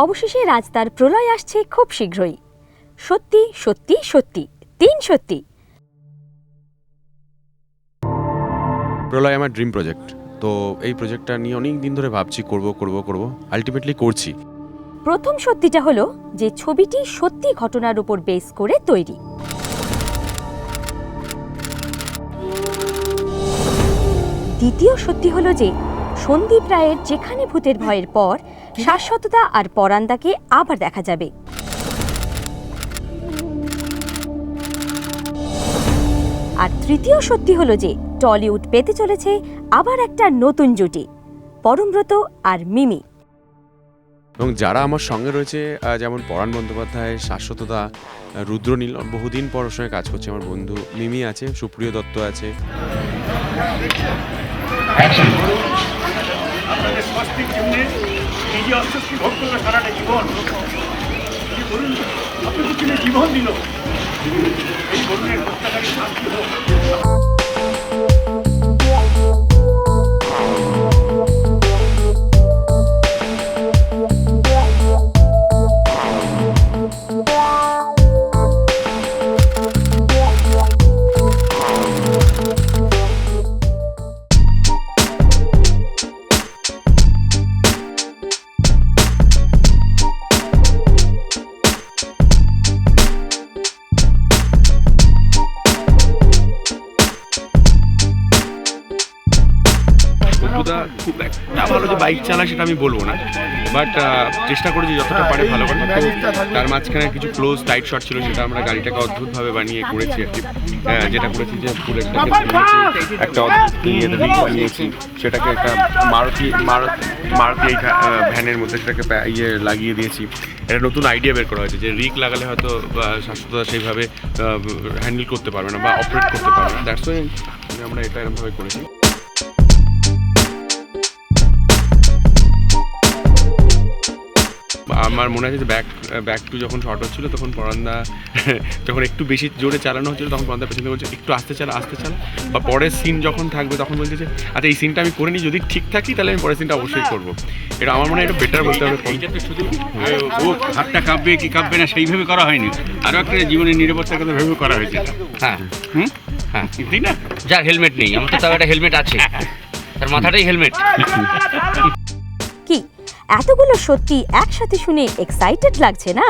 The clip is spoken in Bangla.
অবশেষে রাজদার প্রলয় আসছে খুব শীঘ্রই। সত্যি সত্যি সত্যি 3 সত্যি। প্রলয় আমার ড্রিম প্রজেক্ট। তো এই প্রজেক্টটা নিয়ে অনেক দিন ধরে ভাবছি করব আলটিমেটলি করছি। প্রথম সত্যিটা হলো যে ছবিটি সত্যি ঘটনার উপর বেস করে তৈরি। দ্বিতীয় সত্যি হলো যে সন্দীপ রায়ের যেখানে ভূতের ভয়ের পর শাশ্বততা আর পরান্দাকে আবার দেখা যাবে। আর তৃতীয় সত্যি হলো যে টলিউড পেতে চলেছে আবার একটা নতুন জুটি, পরমব্রত আর মিমি। এবং যারা আমার সঙ্গে রয়েছে, যেমন পরাণ বন্দ্যোপাধ্যায়, শাশ্বততা, রুদ্রনীল, বহুদিন পর ওর সঙ্গে কাজ করছে। আমার বন্ধু মিমি আছে, সুপ্রিয় দত্ত আছে। আপনাদের স্বস্তির জন্য এই যে অস্বস্তি ভোগ করলো সারাটা জীবন, বলুন আপনাদের জন্য জীবন দিল, এই বলুনের হত্যাকারী শাস্তি হোক। খুব একটা ভালো যে বাইক চালায় সেটা আমি বলবো না, বাট চেষ্টা করেছি যতটা পারে ভালো করে। তো তার মাঝখানে কিছু ক্লোজ টাইট শট ছিল, সেটা আমরা গাড়িটাকে অদ্ভুতভাবে বানিয়ে করেছি আর কি। যেটা করেছি যে বুলেটটাকে একটা অদ্ভুত বানিয়েছি, সেটাকে একটা মারুতি এই ভ্যানের মধ্যে সেটাকে লাগিয়ে দিয়েছি। একটা নতুন আইডিয়া বের করা হয়েছে যে রিক লাগালে হয়তো শাশ্বততা সেইভাবে হ্যান্ডেল করতে পারবে না বা অপারেট করতে পারবে না। দ্যাটস ওয়াই আমরা এটা এরকমভাবে করেছি। আমার মনে আছে যে ব্যাক টু যখন শর্ট হচ্ছিল, তখন পরান্দা যখন একটু বেশি জোরে চালানো হচ্ছিল, তখন পরান্দা পেছনে বলছে একটু আস্তে চালা। বা পরের সিন যখন থাকবে তখন বলছে যে আচ্ছা এই সিনটা আমি করে নিই, যদি ঠিক থাকি তাহলে আমি পরের সিনটা অবশ্যই করবো। এটা আমার মনে হয় এটা বেটার বলতে হবে। এইটা তো শুধু ও হাতটা কাঁপবে কি কাঁপবে না সেইভাবে করা হয়নি, আরও একটা জীবনের নিরাপত্তার কথা ভেবে করা হয়েছে। হ্যাঁ হ্যাঁ ঠিক না? যার হেলমেট নেই, আমার তো তাও একটা হেলমেট আছে, তার মাথাটাই হেলমেট। কি এতগুলো সত্যি একসাথে শুনে এক্সাইটেড লাগছে না?